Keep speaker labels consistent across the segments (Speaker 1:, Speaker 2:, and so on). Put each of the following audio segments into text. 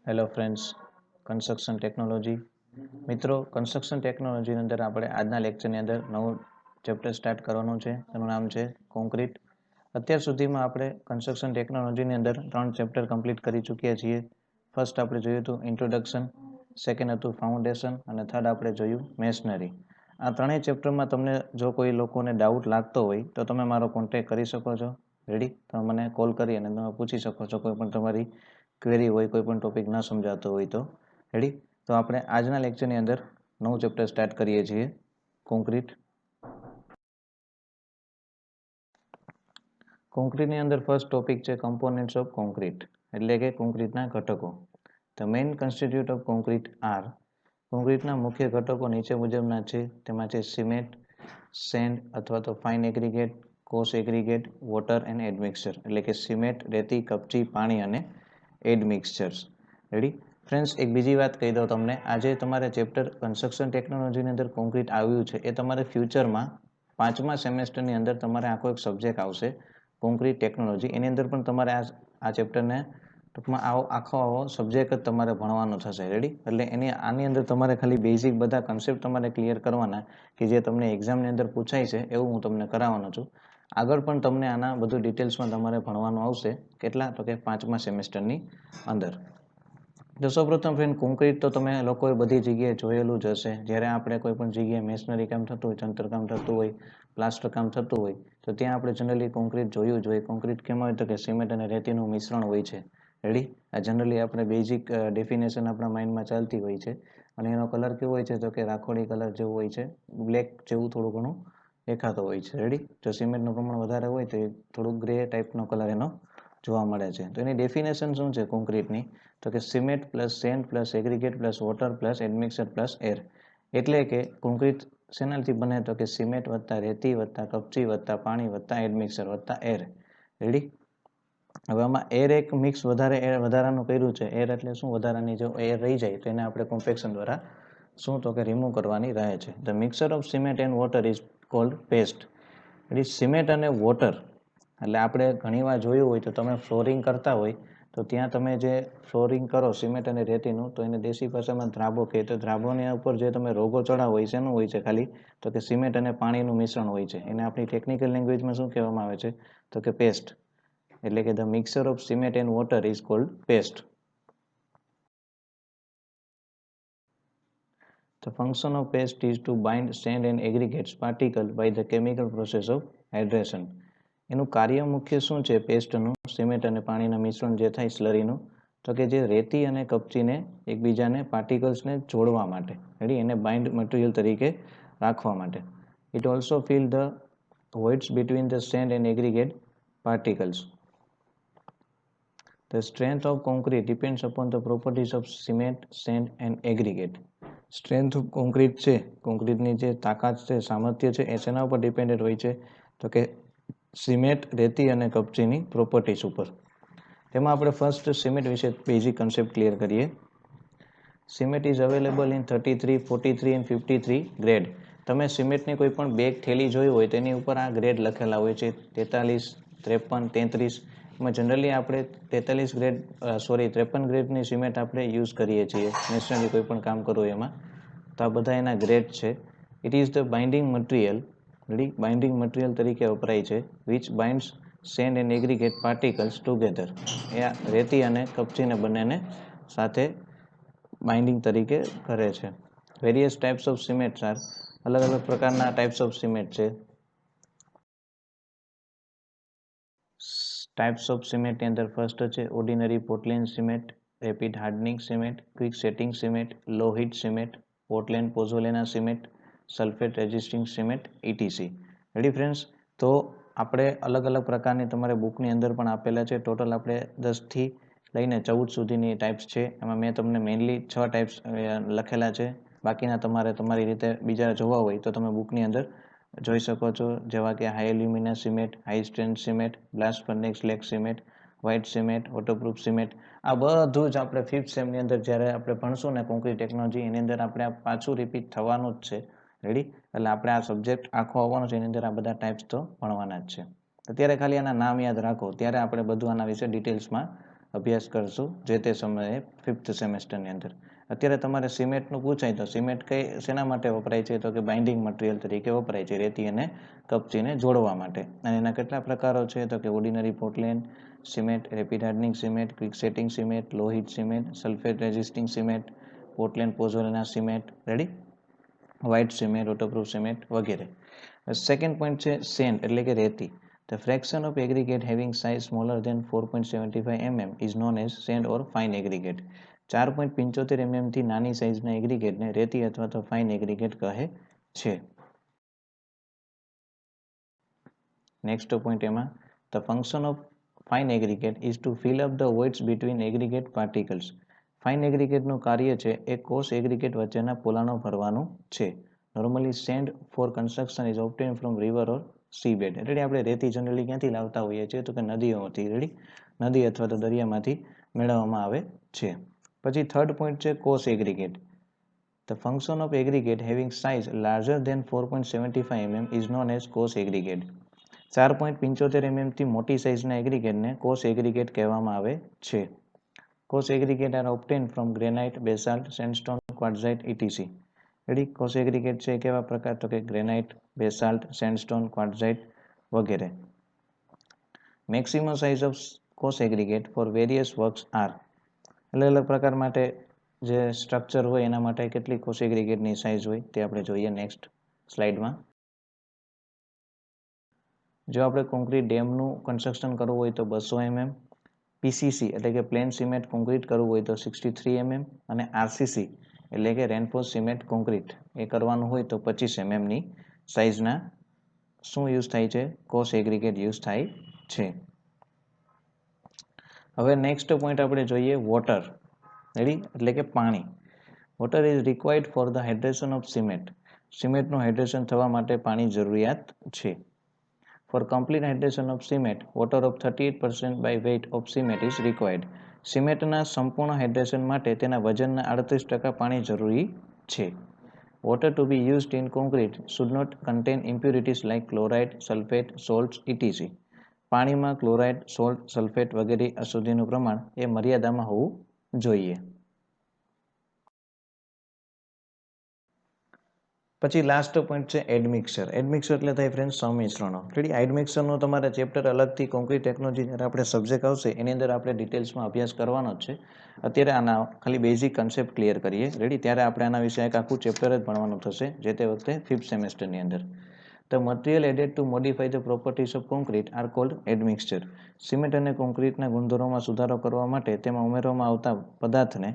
Speaker 1: Hello friends, construction technology મિત્રો, construction ટેકનોલોજીની અંદર આપણે આજના લેક્ચરની અંદર નવું ચેપ્ટર સ્ટાર્ટ કરવાનું છે. એનું નામ છે કોન્ક્રીટ. અત્યાર સુધીમાં આપણે કન્સ્ટ્રક્શન ટેકનોલોજીની અંદર 3 ચેપ્ટર કમ્પ્લીટ કરી ચૂક્યા છીએ. ફર્સ્ટ આપણે જોયું હતું ઇન્ટ્રોડક્શન, સેકન્ડ હતું ફાઉન્ડેશન અને થર્ડ આપણે જોયું મેશનરી. આ ત્રણેય ચેપ્ટરમાં તમને જો કોઈ લોકોને ડાઉટ લાગતો હોય તો તમે મારો કોન્ટેક્ટ કરી શકો છો. રેડી? તમે મને કોલ કરી અને તમે પૂછી શકો છો કોઈ પણ તમારી ક્વેરી હોય, કોઈ પણ ટોપિક ન સમજાતો હોય તો. રેડી? તો આપણે આજના લેક્ચરની અંદર નવું ચેપ્ટર સ્ટાર્ટ કરીએ છીએ, કોન્ક્રીટ. કોન્ક્રીટની અંદર ફર્સ્ટ ટોપિક છે કમ્પોનન્ટ્સ ઓફ કોન્ક્રીટ, એટલે કે કોન્ક્રીટના ઘટકો. The main constitute of concrete are. કોન્ક્રીટના મુખ્ય ઘટકો નીચે મુજબના છે. તેમાં છે સિમેન્ટ, સેન્ડ અથવા તો fine aggregate, coarse aggregate, water and admixture, એટલે કે સિમેન્ટ, રેતી, કપચી, પાણી અને એડમિક્સચર્સ. રેડી? ફ્રેન્ડ્સ, એક બીજી વાત કહી દઉં તમને. આજે તમારે ચેપ્ટર કન્સ્ટ્રક્શન ટેકનોલોજીની અંદર કોન્ક્રીટ આવ્યું છે, એ તમારે ફ્યુચરમાં 5મા સેમેસ્ટરની અંદર તમારે આખો એક સબ્જેક્ટ આવશે કોન્ક્રીટ ટેકનોલોજી. એની અંદર પણ તમારે આ ચેપ્ટરને ટૂંકમાં આવો સબ્જેક્ટ જ તમારે ભણવાનો થશે. રેડી? એટલે આની અંદર તમારે ખાલી બેઝિક બધા કન્સેપ્ટ તમારે ક્લિયર કરવાના, કે જે તમને એક્ઝામની અંદર પૂછાય છે એવું હું તમને કરાવવાનો છું. આગળ પણ તમને આના બધું ડિટેલ્સમાં તમારે ભણવાનું આવશે. કેટલા? તો કે 5મા સેમેસ્ટરની અંદર. તો સૌપ્રથમ ફ્રેન્ડ, કોન્ક્રીટ તો તમે લોકોએ બધી જગ્યાએ જોયેલું જ હશે. જ્યારે આપણે કોઈ પણ જગ્યાએ મેશનરી કામ થતું હોય, ચણતરકામ થતું હોય, પ્લાસ્ટર કામ થતું હોય, તો ત્યાં આપણે જનરલી કોન્ક્રીટ જોયું જ હોય. કોન્ક્રીટ કેમ હોય? તો કે સિમેન્ટ અને રેતીનું મિશ્રણ હોય છે. રેડી? આ જનરલી આપણે બેઝિક ડેફિનેશન આપણા માઇન્ડમાં ચાલતી હોય છે. અને એનો કલર કેવો હોય છે? તો કે રાખોડી કલર જેવું હોય છે, બ્લેક જેવું થોડું ઘણું દેખાતો હોય છે. રેડી? જો સિમેન્ટનું પ્રમાણ વધારે હોય તો એ થોડુંક ગ્રે ટાઈપનો કલર એનો જોવા મળે છે. તો એની ડેફિનેશન શું છે કોન્ક્રીટની? તો કે cement plus sand plus aggregate plus water plus admixer plus air. એટલે કે કોન્ક્રીટ શેનાથી બને? તો કે સિમેન્ટ વત્તા રેતી વત્તા કપચી વત્તા પાણી વત્તા એડમિક્સર વત્તા એર. રેડી? હવે આમાં એર એક મિક્સ વધારાનું કર્યું છે. એર એટલે શું? વધારાની જો એર રહી જાય તો એને આપણે કોમ્પેક્શન દ્વારા શું? તો કે રિમૂવ કરવાની રહે છે. The mixer of cement and water is called paste. એટલે સિમેન્ટ અને વોટર, એટલે આપણે ઘણીવાર જોયું હોય તો તમે ફ્લોરિંગ કરતા હોય તો ત્યાં તમે જે ફ્લોરિંગ કરો સિમેન્ટ અને રેતીનું, તો એને દેશી ભાષામાં ધ્રાબો કહે. તો ધ્રાબોની ઉપર જે તમે રોગો ચડાવો હોય શેનું હોય છે? ખાલી તો કે સિમેન્ટ અને પાણીનું મિશ્રણ હોય છે. એને આપણી ટેકનિકલ લેંગ્વેજમાં શું કહેવામાં આવે છે? તો કે પેસ્ટ. એટલે કે the mixer of cement and water is called paste. The function of paste is to bind sand and aggregates particle by the chemical process of hydration. એનું કાર્ય મુખ્ય શું છે પેસ્ટનું? સિમેન્ટ અને પાણીના મિશ્રણ જે થાય સ્લરીનું, તો કે જે રેતી અને કપચીને એકબીજાને પાર્ટિકલ્સને જોડવા માટે. રેડી? એને બાઇન્ડ મટીરિયલ તરીકે રાખવા માટે. It also fill the voids between the sand and aggregate particles. The strength of concrete depends upon the properties of cement, sand and aggregate. Strength of concrete છે, કોન્ક્રીટની જે તાકાત છે, સામર્થ્ય છે, એ શેના ઉપર ડિપેન્ડન્ટ હોય છે? તો કે સિમેન્ટ, રેતી અને કપચીની પ્રોપર્ટીઝ ઉપર. તેમાં આપણે ફર્સ્ટ સિમેન્ટ વિશે બેઝિક કન્સેપ્ટ ક્લિયર કરીએ. Cement is available in 33, 43 and 53 grade. તમે સિમેન્ટની કોઈ પણ બેગ થેલી જોઈ હોય તેની ઉપર આ ગ્રેડ લખેલા હોય છે. 43, 53, 33. એમાં જનરલી આપણે 53 ગ્રેડની સિમેન્ટ આપણે યુઝ કરીએ છીએ મેશનરી કોઈ પણ કામ કરવું એમાં. તો આ બધા એના ગ્રેડ છે. It is the binding material. Ready? Binding material તરીકે વપરાય છે. Which binds sand and aggregate particles together. એ રેતી અને કપચીને બંનેને સાથે બાઇન્ડિંગ તરીકે કરે છે. Various types of cement are. અલગ અલગ પ્રકારના ટાઈપ્સ ઓફ સિમેન્ટ છે. ટાઈપ્સ ઓફ સિમેન્ટની અંદર ફર્સ્ટ છે ordinary Portland cement, rapid hardening cement, quick setting cement, low heat cement, Portland pozzolana cement, sulphate resisting cement, etc. Ready friends? તો આપણે અલગ અલગ પ્રકારની તમારે બુકની અંદર પણ આપેલા છે. ટોટલ આપણે 10થી લઈને 14 સુધીની ટાઈપ્સ છે. એમાં મેં તમને મેઇનલી 6 ટાઈપ્સ લખેલા છે. બાકીના તમારે તમારી રીતે બીજા જોવા હોય તો તમે બુકની અંદર જોઈ શકો છો. જેવા કે high alumina cement, high strength cement, blast furnace slag cement, white cement, waterproof cement. આ બધું જ આપણે 5th સેમની અંદર જ્યારે આપણે ભણશું ને કોન્ક્રીટ ટેકનોલોજી, એની અંદર આપણે આ પાછું રિપીટ થવાનું જ છે. રેડી? એટલે આપણે આ સબ્જેક્ટ આખો આવવાનો છે, એની અંદર આ બધા ટાઈપ્સ તો ભણવાના જ છે. અત્યારે ખાલી આના નામ યાદ રાખો, ત્યારે આપણે બધું આના વિશે ડિટેલ્સમાં અભ્યાસ કરશું જે તે સમયે 5th સેમેસ્ટરની અંદર. અત્યારે તમારે સિમેન્ટનું પૂછાય તો સિમેન્ટ કઈ શેના માટે વપરાય છે તો કે બાઇન્ડિંગ મટીરિયલ તરીકે વપરાય છે રેતી અને કપચીને જોડવા માટે. અને એના કેટલા પ્રકારો છે તો કે ordinary Portland cement, rapid hardening cement, quick setting cement, low heat cement, sulphate resisting cement, Portland pozzolana cement, ready, white cement, waterproof cement વગેરે. સેકન્ડ પોઈન્ટ છે સેન્ડ એટલે કે રેતી. The fraction of aggregate having size smaller than 4.75 mm is known as sand or fine aggregate. 4.75 mm થી નાની સાઇઝના એગ્રીગેટને રેતી અથવા તો ફાઇન એગ્રીગેટ કહે છે. નેક્સ્ટ પોઈન્ટ એમાં the function of fine aggregate is to fill up the voids between aggregate particles. Fine એગ્રીગેટનું કાર્ય છે એ કોષ એગ્રીગેટ વચ્ચેના પોલાણો ભરવાનું છે. Normally sand for construction is obtain from river or sea bed. Ready, આપણે રેતી જનરલી ક્યાંથી લાવતા હોઈએ છીએ તો કે નદીઓમાંથી, રેડી, નદી અથવા તો દરિયામાંથી મેળવવામાં આવે છે. પછી થર્ડ પોઈન્ટ છે કોષ aggregate. The function of aggregate having size larger than 4.75 mm is known as coarse aggregate. 4.75 mm થી મોટી સાઇઝના એગ્રીગેટને કોર્સ એગ્રીગેટ કહેવામાં આવે છે. Coarse aggregate are obtain from granite, basalt, sandstone, quartzite etc. Ready, coarse aggregate છે કેવા પ્રકાર તો કે ગ્રેનાઇટ, બેસાલ્ટ, સેન્ડસ્ટોન, ક્વાર્ટઝાઇટ વગેરે. Maximum size of coarse aggregate for various works are. અલગ અલગ પ્રકાર માટે જે સ્ટ્રક્ચર હોય એના માટે કેટલી કોર્સ એગ્રીગેટની સાઇઝ હોય તે આપણે જોઈએ નેક્સ્ટ સ્લાઇડમાં. જો આપણે કોન્ક્રીટ ડેમનું કન્સ્ટ્રક્શન કરવું હોય તો 200 mm, પીસીસી એટલે કે પ્લેન સિમેન્ટ કોન્ક્રીટ કરવું હોય તો 63 mm અને આરસીસી એટલે કે રેનફોર્સ સિમેન્ટ કોન્ક્રીટ એ કરવાનું હોય તો 25 mm ની સાઇઝના શું યુઝ થાય છે કોર્સ એગ્રીગેટ યુઝ થાય છે. હવે નેક્સ્ટ પોઈન્ટ આપણે જોઈએ વોટર, રેડી, એટલે કે પાણી. Water is required for the hydration of cement. સિમેન્ટનું હાઇડ્રેશન થવા માટે પાણી જરૂરિયાત છે. For complete hydration of cement, water of 38% by weight of cement is required. સિમેન્ટના સંપૂર્ણ હાઇડ્રેશન માટે તેના વજનના 38% પાણી જરૂરી છે. Water to be used in concrete should not contain impurities like chloride, sulfate, salts, etc. પાણીમાં ક્લોરાઇડ, સોલ્ટ, સલ્ફેટ વગેરે અશુદ્ધિનું પ્રમાણ એ મર્યાદામાં હોવું જોઈએ. પછી લાસ્ટ પોઈન્ટ છે એડમિક્સર. એડમિક્સર એટલે થાય ફ્રેન્ડ સંમિશ્રણો. રેડી, એડમિક્સરનો તમારે ચેપ્ટર અલગથી કોન્ક્રીટ ટેકનોલોજી જ્યારે આપણે સબ્જેક્ટ આવશે એની અંદર આપણે ડિટેલ્સમાં અભ્યાસ કરવાનો જ છે. અત્યારે આના ખાલી બેઝિક કન્સેપ્ટ ક્લિયર કરીએ. રેડી, ત્યારે આપણે આના વિશે એક આખું ચેપ્ટર જ ભણવાનું થશે જે તે વખતે 5th સેમેસ્ટરની અંદર. The material added to modify the properties of concrete are called admixture. Cement અને કોન્ક્રીટના ગુણધર્મોમાં સુધારો કરવા માટે તેમાં ઉમેરવામાં આવતા પદાર્થને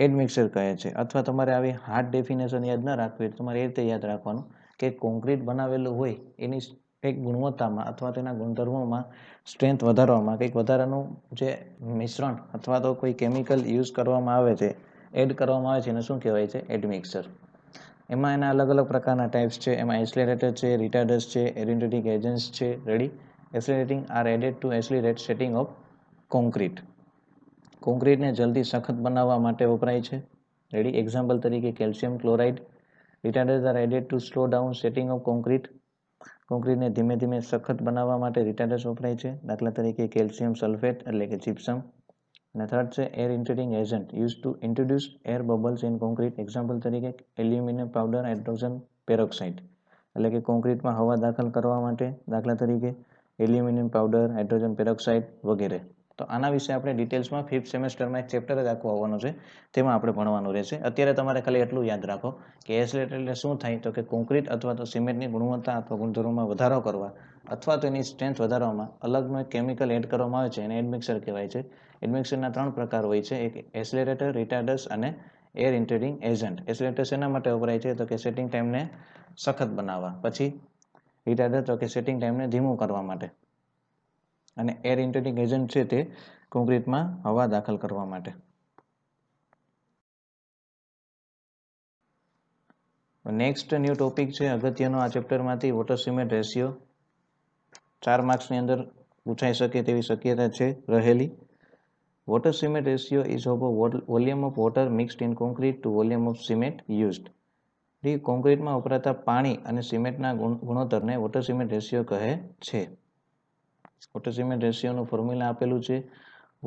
Speaker 1: એડમિક્સર કહે છે. અથવા તમારે આવી હાર્ડ ડેફિનેશન યાદ ન રાખવી તમારે એ રીતે યાદ રાખવાનું કે કોન્ક્રીટ બનાવેલું હોય એની કંઈક ગુણવત્તામાં અથવા તેના ગુણધર્મોમાં સ્ટ્રેન્થ વધારવામાં કંઈક વધારાનું જે મિશ્રણ અથવા તો કોઈ કેમિકલ યુઝ કરવામાં આવે છે, એડ કરવામાં આવે છે એને શું કહેવાય છે એડમિક્સર. એમાં એના અલગ અલગ પ્રકારના ટાઈપ્સ છે. એમાં એક્સલેરેટર છે, રિટાર્ડર્સ છે, એરિન્ટેટિંગ એજન્ટ્સ છે. Ready, accelerating are added to accelerate setting of concrete. કોન્ક્રીટને જલ્દી સખત બનાવવા માટે વપરાય છે. રેડી, એક્ઝામ્પલ તરીકે calcium chloride. Retarders are added to slow down setting of concrete. કોન્ક્રીટને ધીમે ધીમે સખત બનાવવા માટે રિટાર્ડર્સ વપરાય છે. દાખલા તરીકે કેલ્શિયમ સલ્ફેટ એટલે કે જીપ્સમ. અને થર્ડ છે air intruding agent use to introduce air bubbles in concrete. Example તરીકે એલ્યુમિનિયમ પાવડર, હાઇડ્રોજન પેરોક્સાઇડ એટલે કે કોન્ક્રીટમાં હવા દાખલ કરવા માટે દાખલા તરીકે એલ્યુમિનિયમ પાવડર, હાઇડ્રોજન પેરોક્સાઇડ વગેરે. તો આના વિશે આપણે ડિટેલ્સમાં 5th સેમેસ્ટરમાં એક ચેપ્ટર જ આખું આવવાનું છે તેમાં આપણે ભણવાનું રહેશે. અત્યારે તમારે ખાલી એટલું યાદ રાખો કે એક્સલેરેટર એટલે શું થાય તો કે કોન્ક્રીટ અથવા તો સિમેન્ટની ગુણવત્તા અથવા ગુણધર્મોમાં વધારો કરવા અથવા તો એની સ્ટ્રેન્થ વધારવામાં અલગનું એક કેમિકલ એડ કરવામાં આવે છે એને એડમિક્સર કહેવાય છે. એડમિક્સરના 3 પ્રકાર હોય છે, એક એક્સલેરેટર, રિટાર્ડર્સ અને એર ઇન્ટ્રુડિંગ એજન્ટ. એક્સલેરેટર શેના માટે વપરાય છે તો કે સેટિંગ ટાઈમને સખત બનાવવા. પછી રિટાર્ડર તો કે સેટિંગ ટાઈમને ધીમું કરવા માટે. અને એર ઇન્ટ્રુડિંગ એજન્ટ છે તે કોન્ક્રીટમાં હવા દાખલ કરવા માટે. નેક્સ્ટ ન્યૂ ટોપિક છે અગત્યનો આ ચેપ્ટરમાંથી વોટર સિમેન્ટ રેશિયો. 4 માર્ક્સની અંદર પૂછાઈ શકે તેવી શક્યતા છે રહેલી. Water cement ratio is of volume of water mixed in concrete to volume of cement used. કોન્ક્રીટમાં વપરાતા પાણી અને સિમેન્ટના ગુણોત્તરને વોટર સિમેન્ટ રેશિયો કહે છે. વોટર સિમેન્ટ રેશિયોનું ફોર્મ્યુલા આપેલું છે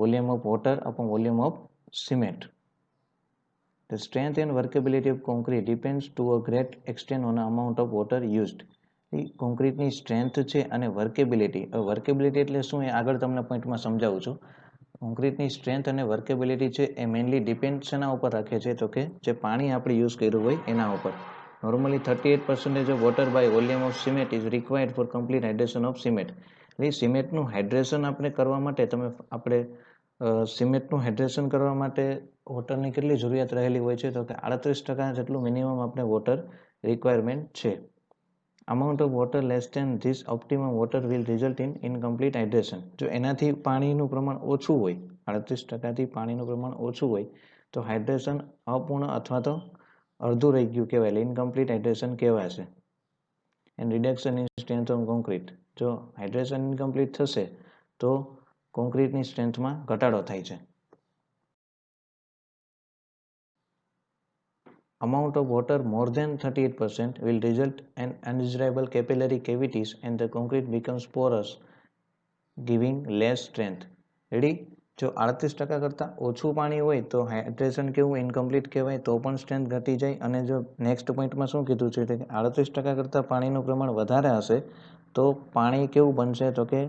Speaker 1: volume of water upon volume of cement. The strength and workability of concrete depends to a great extent on the amount of water used. એ કોન્ક્રીટની સ્ટ્રેન્થ છે અને workability એટલે શું એ આગળ તમને પોઈન્ટમાં સમજાવું છું. કોન્ક્રીટની સ્ટ્રેન્થ અને વર્કેબિલિટી છે એ મેઇનલી ડિપેન્ડ શેના ઉપર રાખે છે તો કે જે પાણી આપણે યુઝ કર્યું હોય એના ઉપર. Normally 38% of water by volume of cement is required for complete hydration of cement. એટલે સિમેન્ટનું હાઇડ્રેશન આપણે કરવા માટે સિમેન્ટનું હાઇડ્રેશન કરવા માટે વોટરની કેટલી જરૂરિયાત રહેલી હોય છે તો કે 38% જેટલું મિનિમમ આપણે વોટર રિક્વાયરમેન્ટ છે. Amount of water less than this optimum water will result in incomplete hydration. જો એનાથી પાણીનું પ્રમાણ ઓછું હોય 38%થી પાણીનું પ્રમાણ ઓછું હોય તો હાઇડ્રેશન અપૂર્ણ અથવા તો અડધું રહી ગયું કહેવાય, ઇનકમ્પ્લીટ હાઇડ્રેશન કહેવાશે. And reduction in strength of concrete. જો હાઇડ્રેશન ઇનકમ્પ્લીટ થશે તો કોન્ક્રીટની સ્ટ્રેન્થમાં ઘટાડો થાય છે. Amount of water more than 38% will result in undesirable capillary cavities and the concrete becomes porous, giving less strength. Ready? જો 38% કરતાં ઓછું પાણી હોય તો હાઇડ્રેશન કેવું ઇનકમ્પ્લીટ કહેવાય, તો પણ સ્ટ્રેન્થ ઘટી જાય. અને જો નેક્સ્ટ પોઈન્ટમાં શું કીધું છે કે 38% કરતાં પાણીનું પ્રમાણ વધારે હશે તો પાણી કેવું બનશે તો કે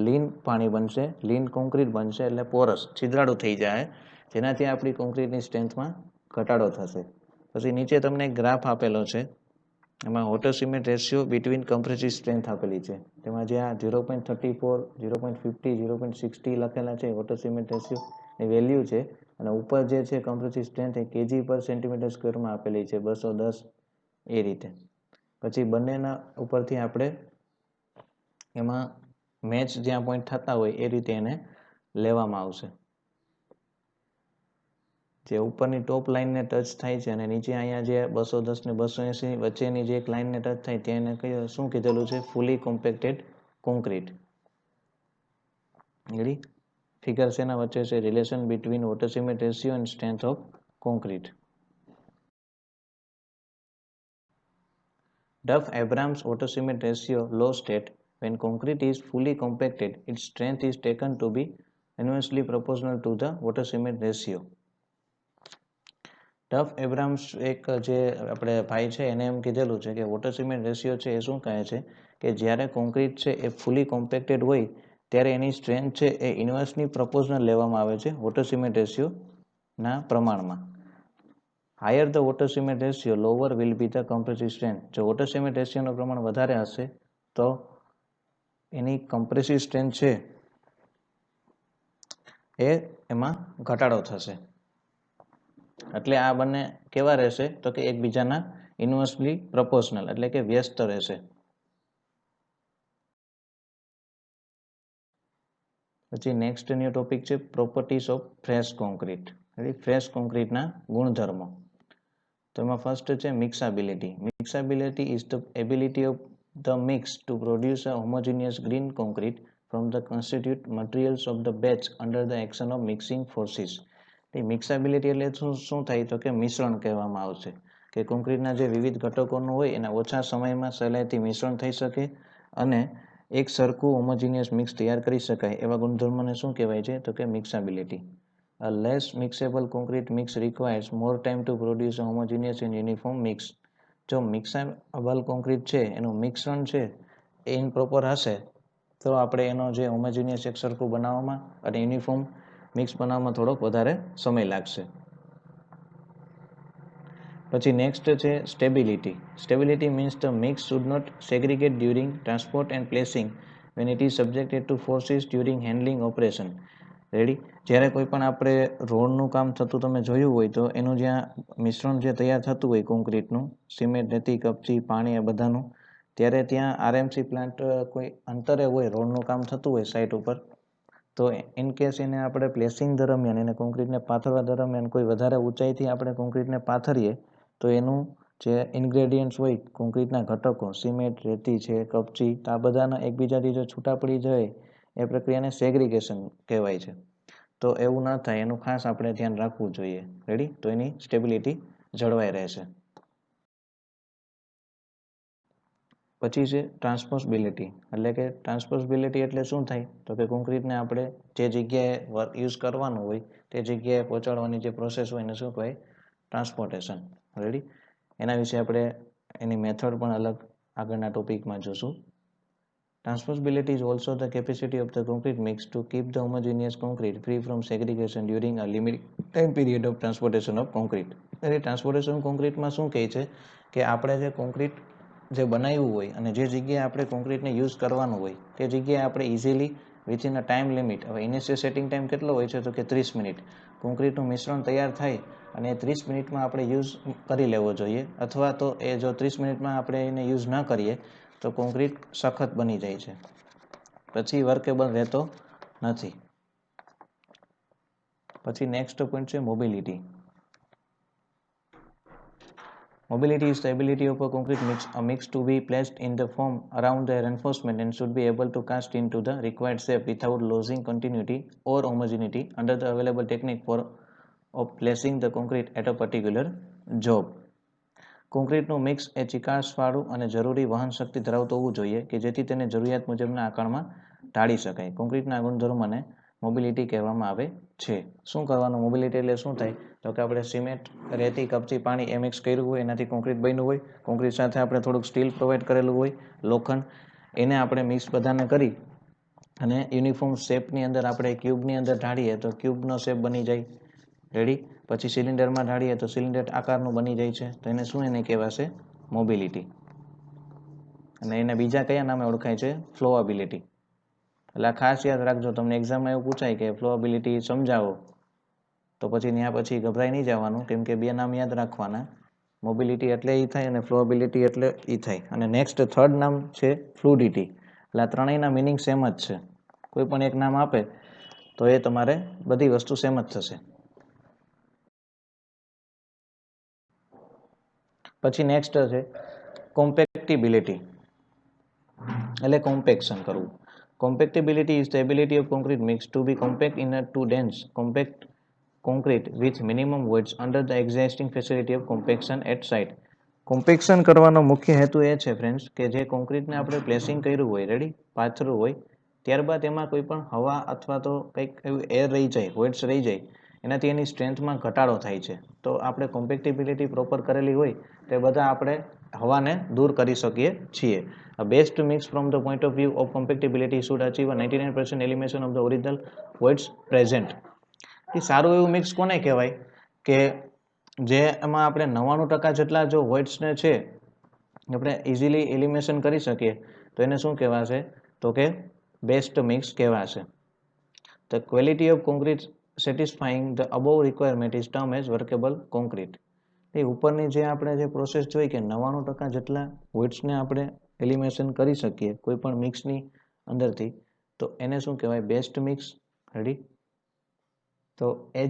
Speaker 1: લીન પાણી બનશે, લીન કોન્ક્રીટ બનશે, એટલે પોરસ છિદ્રાળું થઈ જાય, જેનાથી આપણી કોન્ક્રીટની સ્ટ્રેન્થમાં ઘટાડો થશે. પછી નીચે તમને એક ગ્રાફ આપેલો છે, એમાં water cement ratio between compressive strength આપેલી છે. તેમાં જે આ 0.34, 0.50, 0.60 લખેલા છે વોટર સિમેન્ટ રેશિયો એ વેલ્યુ છે, અને ઉપર જે છે કમ્પ્રેસિવ સ્ટ્રેન્થ એ કેજી પર સેન્ટીમીટર સ્ક્વેરમાં આપેલી છે 210 એ રીતે. પછી બંનેના ઉપરથી આપણે એમાં મેચ જ્યાં પોઈન્ટ થતા હોય એ રીતે એને લેવામાં આવશે. જે ઉપરની ટોપ લાઇનને ટચ થાય છે અને નીચે અહીંયા જે 210 ને 280 વચ્ચેની જે એક લાઇનને ટચ થાય તેને શું કીધેલું છે? ફૂલી કોમ્પેક્ટેડ કોન્ક્રીટ. રેડી? ફિગર શેના વચ્ચે છે? Relation between water cement ratio and strength of concrete. Duff-Abrams water cement ratio law states when concrete is fully compacted, its strength is taken to be inversely proportional to the water cement ratio. ડફ-એબ્રામ્સ એક જે આપણે ભાઈ છે એને એમ કીધેલું છે કે water cement ratio છે એ શું કહે છે કે જ્યારે કોન્ક્રીટ છે એ ફૂલી કોમ્પેક્ટેડ હોય ત્યારે એની સ્ટ્રેન્થ છે એ ઇન્વર્સની પ્રપોઝનલ લેવામાં આવે છે વોટર સિમેન્ટ રેશિયોના પ્રમાણમાં. Higher the water cement ratio lower will be the compressive strength. જો વોટર સિમેન્ટ રેશિયોનું પ્રમાણ વધારે હશે તો એની કમ્પ્રેસિવ સ્ટ્રેન્થ છે એ એમાં ઘટાડો થશે. એટલે આ બંને કેવા રહેશે તો કે એકબીજાના ઇન્વર્સલી પ્રપોર્શનલ એટલે કે વ્યસ્ત રહેશે. પછી નેક્સ્ટ ન્યૂ ટોપિક છે properties of fresh concrete. Fresh કોન્ક્રીટના ગુણધર્મો. તો એમાં ફર્સ્ટ છે mixability. Mixability is the ability of the mix to produce a homogeneous green concrete from the constitute materials of the batch under the action of mixing forces. Mixability એટલે શું થાય તો કે મિશ્રણ કહેવામાં આવશે કે કોન્ક્રીટના જે વિવિધ ઘટકોનું હોય એના ઓછા સમયમાં સહેલાઈથી મિશ્રણ થઈ શકે અને એક સરખું હોમોજીનિયસ મિક્સ તૈયાર કરી શકાય એવા ગુણધર્મોને શું કહેવાય છે તો કે મિક્સાબિલિટી. A less mixable concrete mix requires more time to produce a homogeneous and uniform mix. જો મિક્સેબલ કોન્ક્રીટ છે એનું મિશ્રણ છે એ ઇનપ્રોપર હશે તો આપણે એનો જે હોમોજીનિયસ એક સરખું બનાવવામાં અને યુનિફોર્મ મિક્સ બનાવવામાં થોડોક વધારે સમય લાગશે. પછી નેક્સ્ટ છે stability. Stability means the mix should not segregate during transport and placing when it is subjected to forces during handling operation. Ready? જ્યારે કોઈ પણ આપણે રોડનું કામ થતું તમે જોયું હોય તો એનું જ્યાં મિશ્રણ જે તૈયાર થતું હોય કોન્ક્રીટનું, સિમેન્ટ, રેતી, કપચી, પાણી એ બધાનું, ત્યારે ત્યાં આરએમસી પ્લાન્ટ કોઈ અંતરે હોય, રોડનું કામ થતું હોય સાઇટ ઉપર, તો ઇનકેસ એને આપણે પ્લેસિંગ દરમિયાન એને કોન્ક્રીટને પાથરવા દરમિયાન કોઈ વધારે ઊંચાઈથી આપણે કોન્ક્રીટને પાથરીએ તો એનું જે ઇન્ગ્રેડિયન્ટ્સ હોય કોન્ક્રીટના ઘટકો, સિમેન્ટ, રેતી છે, કપચી, તો આ બધાના એકબીજાથી જો છૂટા પડી જાય એ પ્રક્રિયાને સેગ્રીગેશન કહેવાય છે. તો એવું ન થાય એનું ખાસ આપણે ધ્યાન રાખવું જોઈએ. રેડી? તો એની સ્ટેબિલિટી જળવાઈ રહેશે. પછી છે ટ્રાન્સપોઝિબિલિટી, એટલે કે ટ્રાન્સપોઝિબિલિટી એટલે શું થાય તો કે કોન્ક્રીટને આપણે જે જગ્યાએ વર્ક યુઝ કરવાનું હોય તે જગ્યાએ પહોંચાડવાની જે પ્રોસેસ હોય એને શું કહેવાય? ટ્રાન્સપોર્ટેશન. રેડી? એના વિશે આપણે એની મેથડ પણ અલગ આગળના ટોપિકમાં જોશું. Transposability is also the capacity of the concrete mix to keep the homogeneous concrete free from segregation during a limited time period of transportation of concrete. એટલે ટ્રાન્સપોર્ટેશન કોન્ક્રીટમાં શું કહે છે કે આપણે જે કોન્ક્રીટ જે બનાવ્યું હોય અને જે જગ્યાએ આપણે કોન્ક્રીટને યુઝ કરવાનું હોય તે જગ્યાએ આપણે ઇઝીલી વિથિન અ ટાઈમ લિમિટ, હવે ઇનિશિયલ સેટિંગ ટાઈમ કેટલો હોય છે તો કે 30 મિનિટ, કોન્ક્રીટનું મિશ્રણ તૈયાર થાય અને 30 મિનિટમાં આપણે યુઝ કરી લેવો જોઈએ, અથવા તો એ જો 30 મિનિટમાં આપણે એને યુઝ ન કરીએ તો કોન્ક્રીટ સખત બની જાય છે, પછી વર્કેબલ રહેતો નથી. પછી નેક્સ્ટ પોઈન્ટ છે mobility. Mobility is the ability of a concrete mix to be placed in the form around the reinforcement and should be able to cast into the required shape without losing continuity or homogeneity under the available technique of placing the concrete at a particular job. કોન્ક્રીટનું mix એ ચિકાસવાળું અને જરૂરી વહન શક્તિ ધરાવતું હોવું જોઈએ કે જેથી તેને જરૂરિયાત મુજબના આકારમાં ઢાળી શકાય. કોન્ક્રીટના ગુણધર્મોને મોબિલિટી કહેવામાં આવે છે. શું કરવાનું? મોબિલિટી એટલે શું થાય તો કે આપણે સિમેન્ટ, રેતી, કપચી, પાણી એ મિક્સ કર્યું હોય, એનાથી કોન્ક્રીટ બન્યું હોય, કોન્ક્રીટ સાથે આપણે થોડુંક સ્ટીલ પ્રોવાઈડ કરેલું હોય, લોખંડ, એને આપણે મિક્સ બધાને કરી અને યુનિફોર્મ શેપની અંદર આપણે ક્યુબની અંદર ઢાળીએ તો ક્યુબનો શેપ બની જાય. રેડી? પછી સિલિન્ડરમાં ઢાળીએ તો સિલિન્ડર આકારનું બની જાય છે, તો એને શું એને કહેવાશે? મોબિલિટી. અને એને બીજા કયા નામે ઓળખાય છે? ફ્લોએબિલિટી. એટલે ખાસ યાદ રાખજો, તમને એક્ઝામમાં એવું પૂછાય કે ફ્લોએબિલિટી સમજાવો તો પછી ત્યાં પછી ગભરાઈ નહીં જવાનું, કેમ કે બે નામ યાદ રાખવાના, મોબિલિટી એટલે એ થાય અને ફ્લોએબિલિટી એટલે એ થાય. અને નેક્સ્ટ થર્ડ નામ છે ફ્લુડિટી. એટલે આ ત્રણેયના મિનિંગ સેમ જ છે, કોઈ પણ એક નામ આપે તો એ તમારે બધી વસ્તુ સેમ જ થશે. પછી નેક્સ્ટ છે કોમ્પેક્ટિબિલિટી, એટલે કોમ્પેક્શન કરવું. Compactability is the ability of concrete mix to be compact in a to dense compact concrete with minimum weights under the existing facility of compaction at site. Compaction કરવાનો મુખ્ય હેતુ એ છે ફ્રેન્ડ્સ કે જે કોન્ક્રીટને આપણે પ્લેસિંગ કર્યું હોય, રેડી, પાથરું હોય, ત્યારબાદ એમાં કોઈ પણ હવા અથવા તો કંઈક એવું એર રહી જાય, વેટ્સ રહી જાય, એનાથી એની સ્ટ્રેન્થમાં ઘટાડો થાય છે. તો આપણે કોમ્પેક્ટિબિલિટી પ્રોપર કરેલી હોય તો એ બધા આપણે હવાને દૂર કરી શકીએ છીએ. A best mix from the point of view of compactability should achieve a 99% elimination of the original weights present. એ સારું એવું મિક્સ કોને કહેવાય કે જે એમાં આપણે 99% જેટલા જો વેટ્સને છે આપણે ઇઝીલી એલિમિનેશન કરી શકીએ તો એને શું કહેવાશે તો કે બેસ્ટ મિક્સ કહેવાશે. The quality of concrete satisfying the above requirement is termed as workable concrete. એ ઉપરની જે આપણે જે પ્રોસેસ જોઈ કે 99% જેટલા વેટ્સને આપણે એલિમિનેશન કરી શકીએ કોઈ પણ મિક્સની અંદરથી, તો એને શું કહેવાય? Best mix. રેડી? તો એ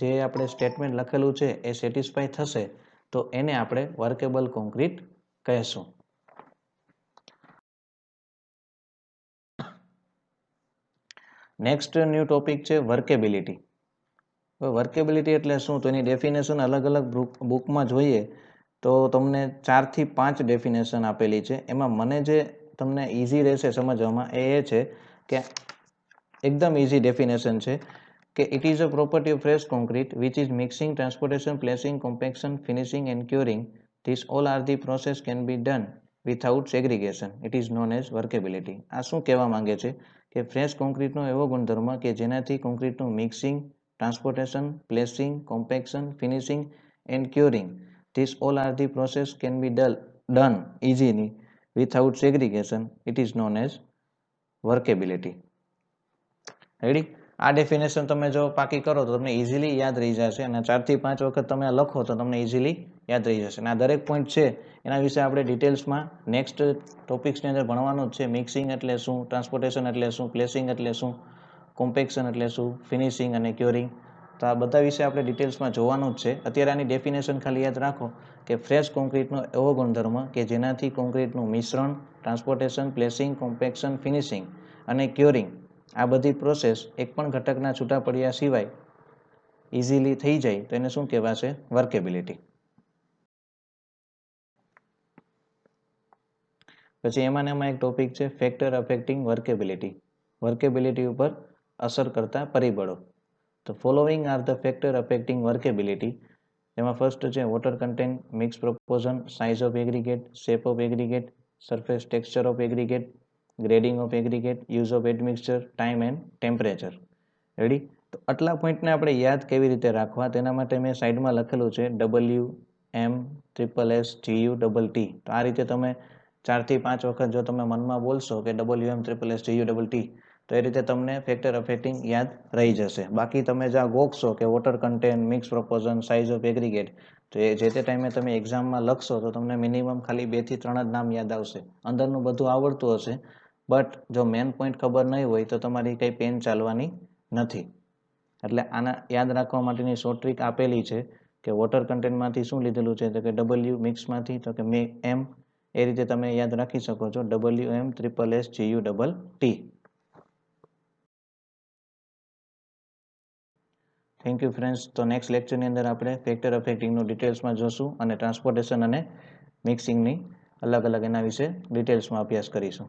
Speaker 1: જે આપણે સ્ટેટમેન્ટ લખેલું છે એ સેટિસ્ફાય થશે તો એને આપણે વર્કેબલ કોન્ક્રીટ કહેશું. નેક્સ્ટ ન્યૂ ટોપિક છે વર્કેબિલિટી. વર્કેબિલિટી એટલે શું? તો એની ડેફિનેશન અલગ અલગ બુકમાં જોઈએ તો તમને 4 થી 5 ડેફિનેશન આપેલી છે. એમાં મને જે તમને ઇઝી રહેશે સમજવામાં એ છે કે એકદમ ઇઝી ડેફિનેશન છે કે it is a property of fresh concrete which is mixing, transportation, placing, compaction, finishing and curing. This all are the process can be done without segregation. It is known as workability. આ શું કહેવા માંગે છે કે fresh કોન્ક્રીટનો એવો ગુણધર્મ કે જેનાથી કોન્ક્રીટનું mixing, transportation, placing, compaction, finishing and curing. These all are the process can be done easily without segregation. It is known as workability. Ready? આ ડેફિનેશન તમે જો પાકી કરો તો તમને ઇઝીલી યાદ રહી જશે અને 4 થી 5 વખત તમે લખો તો તમને ઇઝીલી યાદ રહી જશે. અને આ દરેક પોઈન્ટ છે એના વિશે આપણે ડિટેલ્સમાં નેક્સ્ટ ટોપિક્સની અંદર ભણવાનું જ છે. મિક્સિંગ એટલે શું, ટ્રાન્સપોર્ટેશન એટલે શું, પ્લેસિંગ એટલે શું, કોમ્પેક્શન એટલે શું, ફિનિશિંગ અને ક્યોરિંગ, તો આ બધા વિશે આપણે ડિટેલ્સમાં જોવાનું જ છે. અત્યારે આની ડેફિનેશન ખાલી યાદ રાખો કે ફ્રેશ કોન્ક્રીટનો એવો ગુણધર્મ કે જેનાથી કોન્ક્રીટનું મિશ્રણ, ટ્રાન્સપોર્ટેશન, પ્લેસિંગ, કોમ્પેક્શન, ફિનિશિંગ અને ક્યોરિંગ આ બધી પ્રોસેસ એક પણ ઘટકના છૂટા પડ્યા સિવાય ઇઝીલી થઈ જાય તો એને શું કહેવાશે? વર્કેબિલિટી. પછી એમાં ને એમાં એક ટોપિક છે ફેક્ટર અફેક્ટિંગ વર્કેબિલિટી ઉપર અસર કરતા પરિબળો. તો following are the factor affecting workability. તેમાં ફર્સ્ટ છે water content, mix proportion, size of aggregate, shape of aggregate, surface texture of aggregate, grading of aggregate, use of admixture, time and temperature. Ready? તો આટલા પોઈન્ટને આપણે યાદ કેવી રીતે રાખવા તેના માટે મેં સાઈડમાં લખેલું છે WM_SSGUT. તો આ રીતે તમે 4 થી 5 વખત જો તમે મનમાં બોલશો કે WM_SSGUT, તો એ રીતે તમને ફેક્ટર અફેક્ટિંગ યાદ રહી જશે. બાકી તમે જ્યાં ગોખશો કે water content, mix proportion, size of aggregate, તો એ જે તે ટાઈમે તમે એક્ઝામમાં લખશો તો તમને મિનિમમ ખાલી 2 થી 3 જ નામ યાદ આવશે. અંદરનું બધું આવડતું હશે, બટ જો મેન પોઈન્ટ ખબર નહીં હોય તો તમારી કંઈ પેન ચાલવાની નથી. એટલે આના યાદ રાખવા માટેની શોર્ટ ટ્રીક આપેલી છે કે વોટર કન્ટેન્ટમાંથી શું લીધેલું છે, તો કે W, મિક્સમાંથી તો કે M. એ રીતે તમે યાદ રાખી શકો છો WM_SSGUT. Thank you friends. તો નેક્સ્ટ લેક્ચરની અંદર આપણે ફેક્ટર અફેક્ટિંગનું ડિટેલ્સમાં જોશું અને ટ્રાન્સપોર્ટેશન અને મિક્સિંગની અલગ અલગ એના વિશે ડિટેલ્સમાં અભ્યાસ કરીશું.